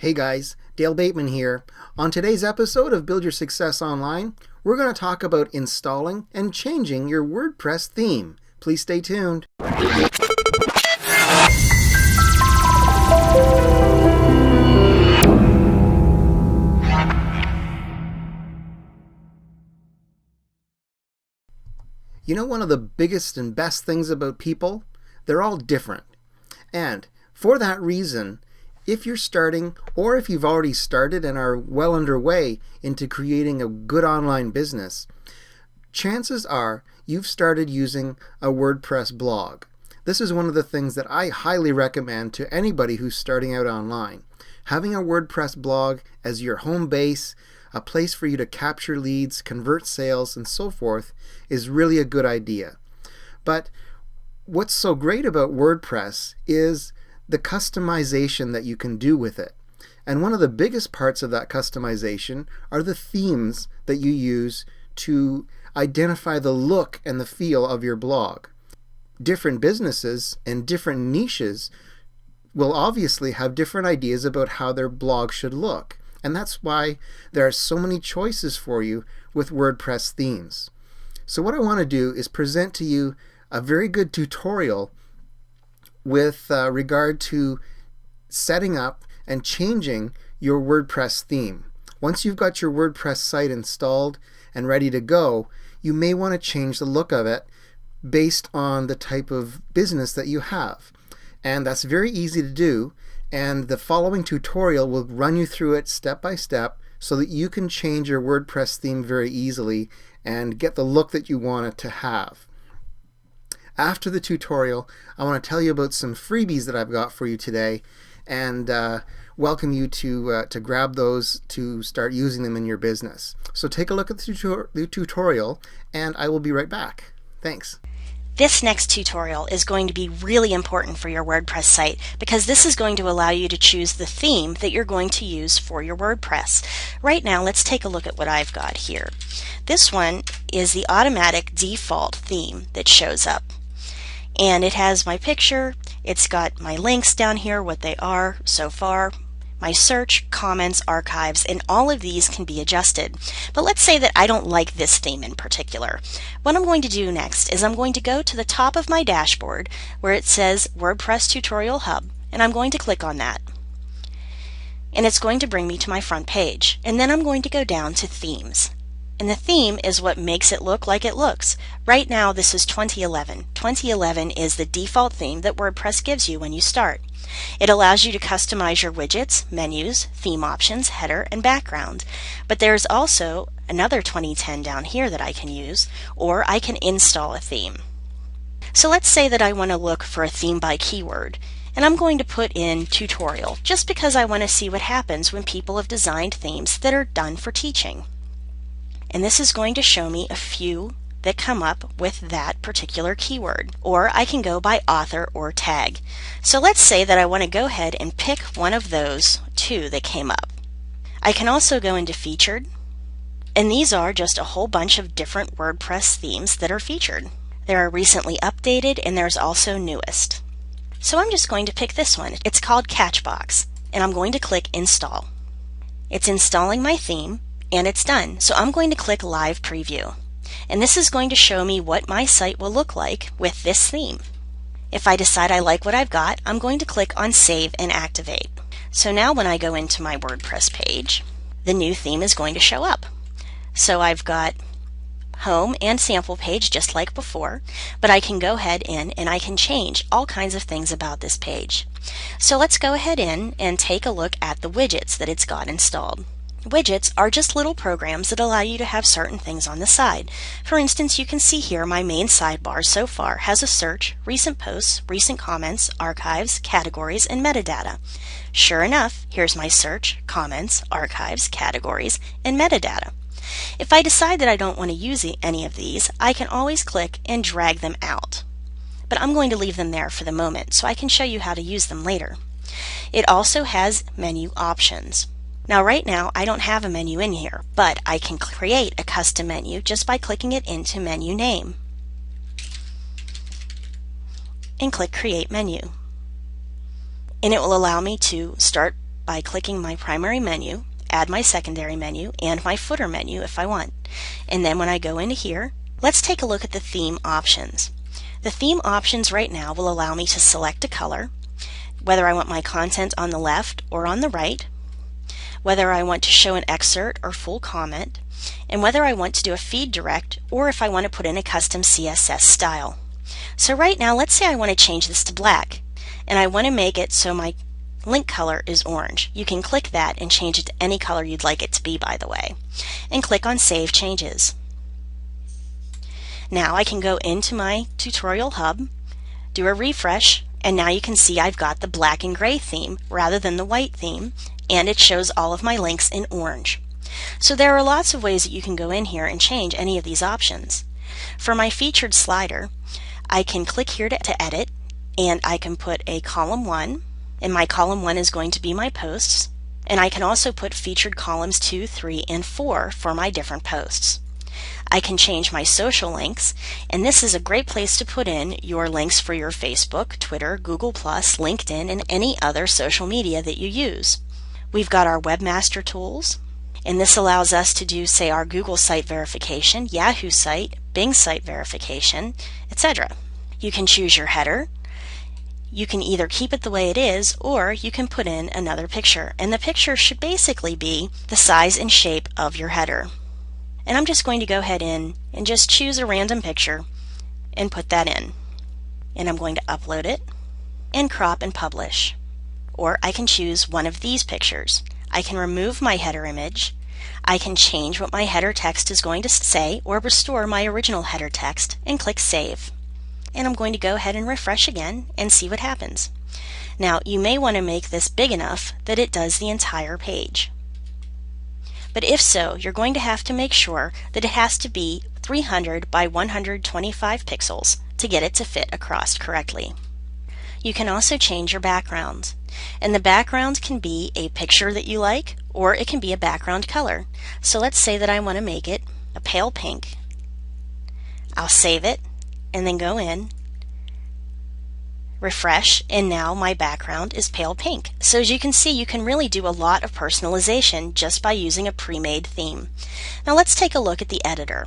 Hey guys, Dale Bateman here. On today's episode of Build Your Success Online, we're going to talk about installing and changing your WordPress theme. Please stay tuned. You know, one of the biggest and best things about people? They're all different. And for that reason, if you're starting, or if you've already started and are well underway into creating a good online business, chances are you've started using a WordPress blog. This is one of the things that I highly recommend to anybody who's starting out online. Having a WordPress blog as your home base, a place for you to capture leads, convert sales, and so forth is really a good idea. But what's so great about WordPress is the customization that you can do with it. And one of the biggest parts of that customization are the themes that you use to identify the look and the feel of your blog. Different businesses and different niches will obviously have different ideas about how their blog should look. And that's why there are so many choices for you with WordPress themes. So what I want to do is present to you a very good tutorial with regard to setting up and changing your WordPress theme. Once you've got your WordPress site installed and ready to go, you may want to change the look of it based on the type of business that you have. And that's very easy to do, and the following tutorial will run you through it step by step so that you can change your WordPress theme very easily and get the look that you want it to have. After the tutorial, I want to tell you about some freebies that I've got for you today and welcome you to grab those to start using them in your business. So take a look at the tutorial and I will be right back. Thanks. This next tutorial is going to be really important for your WordPress site because this is going to allow you to choose the theme that you're going to use for your WordPress. Right now, let's take a look at what I've got here. This one is the automatic default theme that shows up. And it has my picture, it's got my links down here, what they are so far, my search, comments, archives, and all of these can be adjusted. But let's say that I don't like this theme in particular. What I'm going to do next is I'm going to go to the top of my dashboard where it says WordPress Tutorial Hub, and I'm going to click on that. And it's going to bring me to my front page. And then I'm going to go down to Themes. And the theme is what makes it look like it looks. Right now this is 2011. 2011 is the default theme that WordPress gives you when you start. It allows you to customize your widgets, menus, theme options, header, and background. But there's also another 2010 down here that I can use, or I can install a theme. So let's say that I want to look for a theme by keyword. And I'm going to put in tutorial, just because I want to see what happens when people have designed themes that are done for teaching. And this is going to show me a few that come up with that particular keyword. Or I can go by author or tag. So let's say that I want to go ahead and pick one of those two that came up. I can also go into featured, and these are just a whole bunch of different WordPress themes that are featured. There are recently updated, and there's also newest. So I'm just going to pick this one. It's called Catchbox, and I'm going to click install. It's installing my theme, and it's done. So I'm going to click Live Preview. And this is going to show me what my site will look like with this theme. If I decide I like what I've got, I'm going to click on Save and Activate. So now when I go into my WordPress page, the new theme is going to show up. So I've got home and sample page just like before, but I can go ahead in and I can change all kinds of things about this page. So let's go ahead in and take a look at the widgets that it's got installed. Widgets are just little programs that allow you to have certain things on the side. For instance, you can see here my main sidebar so far has a search, recent posts, recent comments, archives, categories, and metadata. Sure enough, here's my search, comments, archives, categories, and metadata. If I decide that I don't want to use any of these, I can always click and drag them out. But I'm going to leave them there for the moment so I can show you how to use them later. It also has menu options. Now right now I don't have a menu in here, but I can create a custom menu just by clicking it into Menu Name and click Create Menu. And it will allow me to start by clicking my primary menu, add my secondary menu, and my footer menu if I want. And then when I go into here, let's take a look at the theme options. The theme options right now will allow me to select a color, whether I want my content on the left or on the right, whether I want to show an excerpt or full comment, and whether I want to do a feed direct or if I want to put in a custom CSS style. So right now, let's say I want to change this to black, and I want to make it so my link color is orange. You can click that and change it to any color you'd like it to be, by the way, and click on Save Changes. Now I can go into my tutorial hub, do a refresh, and now you can see I've got the black and gray theme rather than the white theme, and it shows all of my links in orange. So there are lots of ways that you can go in here and change any of these options. For my featured slider, I can click here to edit, and I can put a column 1, and my column 1 is going to be my posts, and I can also put featured columns 2, 3, and 4 for my different posts. I can change my social links, and this is a great place to put in your links for your Facebook, Twitter, Google+, LinkedIn, and any other social media that you use. We've got our webmaster tools, and this allows us to do, say, our Google site verification, Yahoo site, Bing site verification, etc. You can choose your header. You can either keep it the way it is, or you can put in another picture, and the picture should basically be the size and shape of your header. And I'm just going to go ahead in and just choose a random picture and put that in. And I'm going to upload it and crop and publish. Or I can choose one of these pictures. I can remove my header image. I can change what my header text is going to say or restore my original header text and click Save. And I'm going to go ahead and refresh again and see what happens. Now you may want to make this big enough that it does the entire page. But if so, you're going to have to make sure that it has to be 300 by 125 pixels to get it to fit across correctly. You can also change your background, and the background can be a picture that you like, or it can be a background color. So let's say that I want to make it a pale pink. I'll save it and then go in, refresh, and now my background is pale pink. So as you can see, you can really do a lot of personalization just by using a pre-made theme. Now let's take a look at the editor.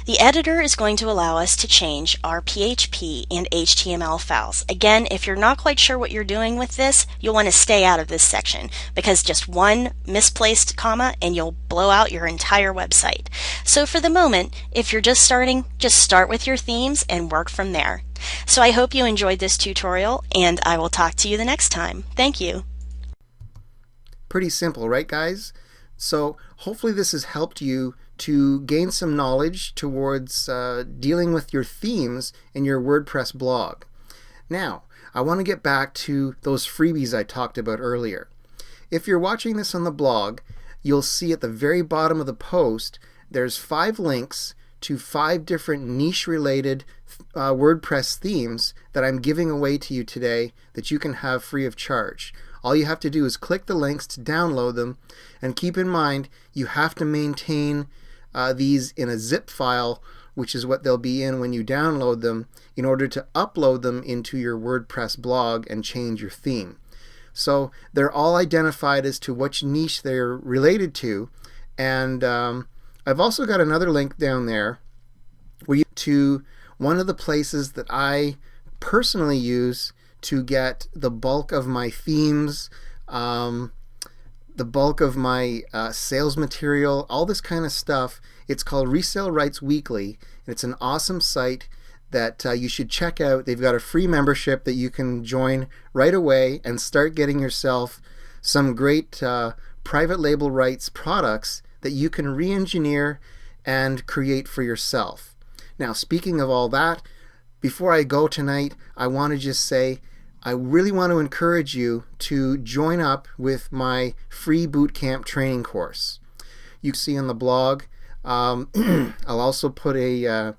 The editor is going to allow us to change our PHP and HTML files. Again, if you're not quite sure what you're doing with this, you'll want to stay out of this section, because just one misplaced comma and you'll blow out your entire website. So for the moment, if you're just starting, just start with your themes and work from there. So I hope you enjoyed this tutorial, and I will talk to you the next time. Thank you. Pretty simple, right guys? So hopefully this has helped you to gain some knowledge towards dealing with your themes in your WordPress blog. Now, I want to get back to those freebies I talked about earlier. If you're watching this on the blog, you'll see at the very bottom of the post there's 5 links to 5 different niche-related WordPress themes that I'm giving away to you today that you can have free of charge. All you have to do is click the links to download them, and keep in mind you have to maintain these in a zip file, which is what they'll be in when you download them, in order to upload them into your WordPress blog and change your theme. So they're all identified as to which niche they're related to, and I've also got another link down there where you to one of the places that I personally use to get the bulk of my themes, the bulk of my sales material, all this kind of stuff. It's called Resale Rights Weekly, and it's an awesome site that you should check out. They've got a free membership that you can join right away and start getting yourself some great private label rights products that you can re-engineer and create for yourself. Now, speaking of all that, before I go tonight, I want to just say I really want to encourage you to join up with my free bootcamp training course. You can see on the blog. I'll also put a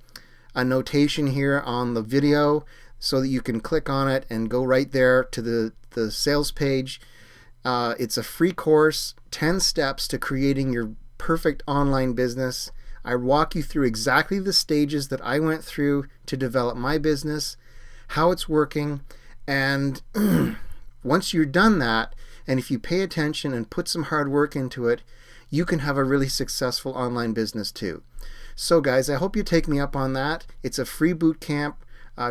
notation here on the video so that you can click on it and go right there to the sales page. It's a free course, 10 steps to creating your perfect online business. I walk you through exactly the stages that I went through to develop my business, how it's working, and once you're done that And if you pay attention and put some hard work into it, you can have a really successful online business too. So guys, I hope you take me up on that. It's a free bootcamp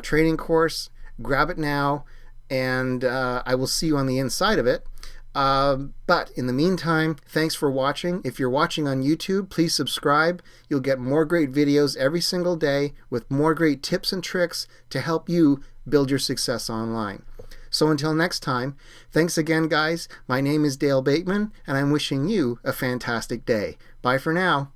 training course. Grab it now, and I will see you on the inside of it. But in the meantime, thanks for watching. If you're watching on YouTube, please subscribe. You'll get more great videos every single day with more great tips and tricks to help you build your success online. So until next time, thanks again, guys. My name is Dale Bateman, and I'm wishing you a fantastic day. Bye for now.